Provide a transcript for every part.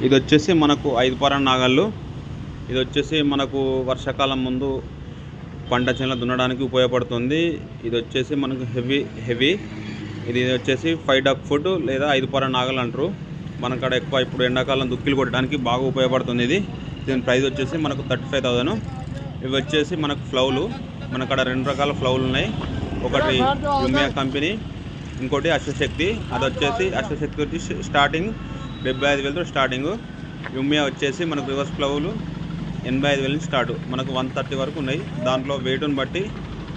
ఇది వచ్చేసి మనకు 5 పర నాగళ్ళు. ఇది వచ్చేసి మనకు వర్షాకాలం ముందు పంట చేనులు దున్నడానికి ఉపయోగపడుతుంది. ఇది వచ్చేసి మనకు హెవీ ఇది వచ్చేసి 5 డక్ ఫుట్ లేదా 5 పర నాగలు అంటారు. మనకాడ ఎక్కువ ఇప్పుడు ఎండాకాలం దుక్కిలు కొట్టడానికి బాగా ఉపయోగపడుతుంది. దీని ప్రైస్ వచ్చేసి మనకు 35,000. ఇవి వచ్చేసి మనకు ఫ్లౌలు. మనకాడ 2 రకాల ఫ్లౌలు ఉన్నాయి. ఒకటి యుమియా కంపెనీ, ఇంకోటి అశ్వశక్తి. అది వచ్చేసి అశ్వశక్తి వచ్చి స్టార్టింగ్ 75,000తో స్టార్టింగ్. యుమియా వచ్చేసి మనకు రివర్స్ ఫ్లౌలు 85,000 నుంచి స్టార్ట్. మనకు 130 వరకు ఉన్నాయి. దాంట్లో వెయిట్ని బట్టి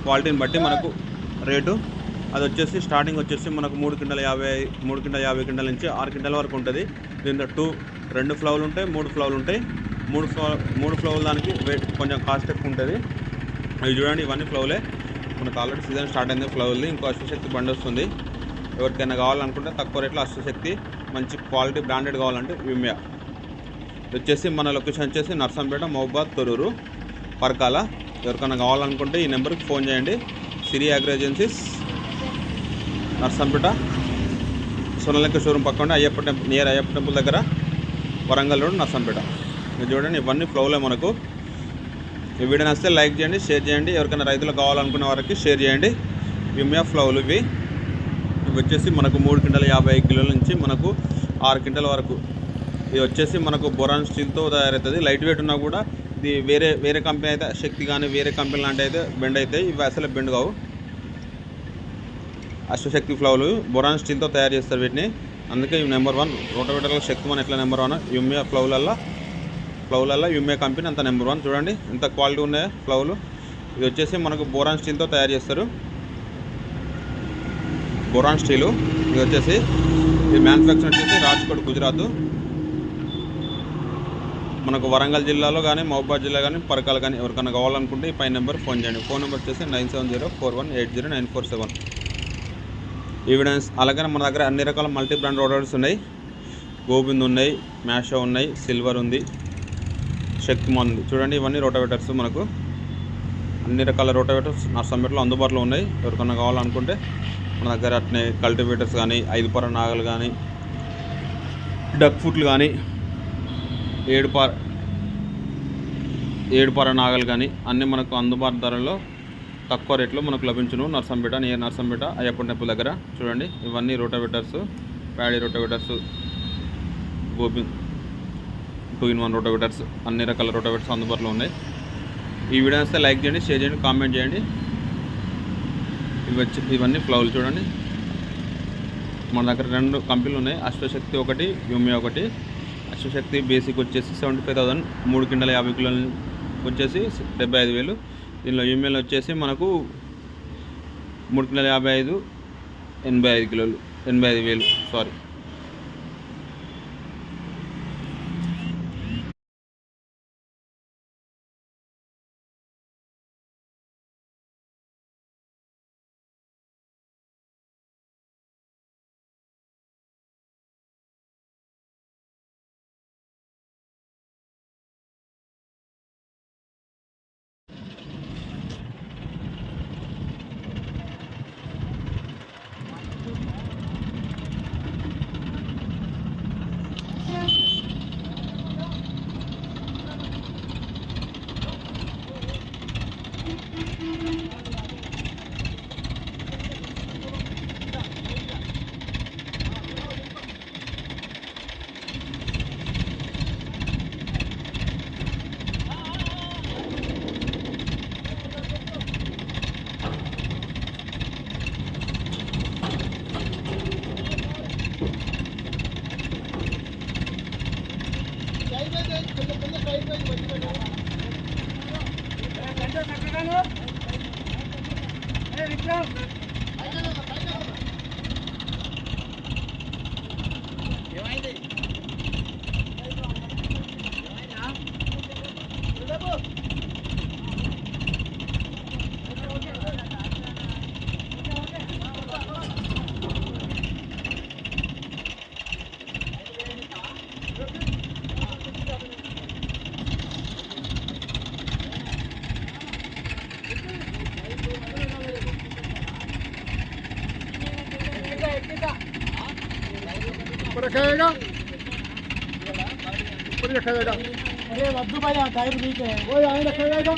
క్వాలిటీని బట్టి మనకు రేటు. అది వచ్చేసి స్టార్టింగ్ వచ్చేసి మనకు 3 క్వింటాల 50 క్వింటాల నుంచి 6 క్వింటాల వరకు ఉంటుంది. దీంట్లో 2 ఫ్లౌలు ఉంటాయి, 3 ఫ్లౌలు ఉంటాయి. 3 ఫ్లౌలు దానికి వెయిట్ కొంచెం కాస్ట్ ఎక్కువ ఉంటుంది. అవి చూడండి, ఇవన్నీ ఫ్లౌలే. మనకు ఆల్రెడీ సీజన్ స్టార్ట్ అయింది ఫ్లౌల్ది. ఇంకో అశ్వశక్తి బండి వస్తుంది. ఎవరికైనా కావాలనుకుంటే తక్కువ రేట్లో అశ్వశక్తి మంచి క్వాలిటీ బ్రాండెడ్ కావాలంటే యుమియా. వచ్చేసి మన లొకేషన్ వచ్చేసి నర్సంపేట, మహబూబాద్, తొర్రూరు, పరకాల. ఎవరికైనా కావాలనుకుంటే ఈ నెంబర్కి ఫోన్ చేయండి. సిరి అగ్రో ఏజెన్సీస్, నర్సంపేట, సోనలెక్క షోరూమ్ పక్కన Ayyappa temple, near Ayyappa temple దగ్గర, వరంగల్ రోడ్, నర్సంపేట. మీరు చూడండి, ఇవన్నీ ఫ్లౌలే మనకు. ఈ వీడియో నచ్చితే లైక్ చేయండి, షేర్ చేయండి. ఎవరికైనా రైతులు కావాలనుకునే వారికి షేర్ చేయండి. యుమియా ఫ్లౌలు ఇవి వచ్చేసి మనకు 3 క్వింటాల 50 కిలోల నుంచి మనకు 6 క్వింటాల వరకు. ఇది వచ్చేసి మనకు బొరాన్ స్టీల్తో తయారవుతుంది. లైట్ వెయిట్ ఉన్నా కూడా ఇది వేరే కంపెనీ అయితే శక్తి కానీ వేరే కంపెనీ లాంటి అయితే బెండ్ అవుతాయి. ఇవి అసలు బెండ్ కావు. అశ్వశక్తి ఫ్లౌలు బొరాన్ స్టీల్తో తయారు చేస్తారు వీటిని. అందుకే ఇవి నెంబర్ 1. రోటోవేటర్లో శక్తిమాన్ ఎట్లా నెంబర్ 1, యుమియా ఫ్లౌలల్లో యుమియా కంపెనీ అంత నెంబర్ 1. చూడండి ఎంత క్వాలిటీ ఉన్నాయో ఫ్లౌలు. ఇది వచ్చేసి మనకు బొరాన్ స్టీల్తో తయారు చేస్తారు. Boron steel. ఇది వచ్చేసి ఇది మ్యానుఫ్యాక్చర్ వచ్చేసి రాజ్కోట్, గుజరాత్. మనకు వరంగల్ జిల్లాలో కానీ మహబూబాద్ జిల్లా కానీ పరకాల కానీ ఎవరికైనా కావాలనుకుంటే ఈ పై నెంబర్ ఫోన్ చేయండి. ఫోన్ నెంబర్ వచ్చేసి 9704180947. ఈవిడెన్స్. అలాగే మన దగ్గర అన్ని రకాల మల్టీ బ్రాండ్ రోటోవేటర్స్ ఉన్నాయి. గోవింద్ ఉన్నాయి, మ్యాషో ఉన్నాయి, సిల్వర్ ఉంది, శక్తిమాన్ ఉంది. చూడండి, ఇవన్నీ రోటోవేటర్స్. మనకు అన్ని రకాల రోటోవేటర్స్ నర్సంపేటలో అందుబాటులో ఉన్నాయి. ఎవరికైనా కావాలనుకుంటే మన దగ్గర అట్నే కల్టివేటర్స్ కానీ 5 పర నాగలు కానీ డక్ ఫుట్లు కానీ 7 పర నాగలు కానీ అన్నీ మనకు అందుబాటు ధరలో తక్కువ రేట్లో మనకు లభించును. నర్సంపేట, నియర్ నర్సంపేట, అయ్యప్ప టెంపుల్ దగ్గర. చూడండి, ఇవన్నీ rotavators, paddy rotavators, Gobind 2-in-1 rotavators, అన్ని రకాల రోటోవేటర్స్ అందుబాటులో ఉన్నాయి. ఈ వీడియో వస్తే లైక్ చేయండి, షేర్ చేయండి, కామెంట్ చేయండి. ఇవన్నీ ఫ్లౌలు. చూడండి, మన దగ్గర 2 కంపెనీలు ఉన్నాయి. అశ్వశక్తి ఒకటి, యుమియా ఒకటి. అశ్వశక్తి బేసిక్ వచ్చేసి 75,000, 3 క్వింటాల 50 కిలోలు వచ్చేసి 75,000. దీనిలో యుమియాలో వచ్చేసి మనకు 3 క్వింటాల 55, 85 కిలోలు, 85,000. సారీ. रखेगा अरे वद्दू भाई टाइम ठीक है वो यहाँ रखा जाएगा।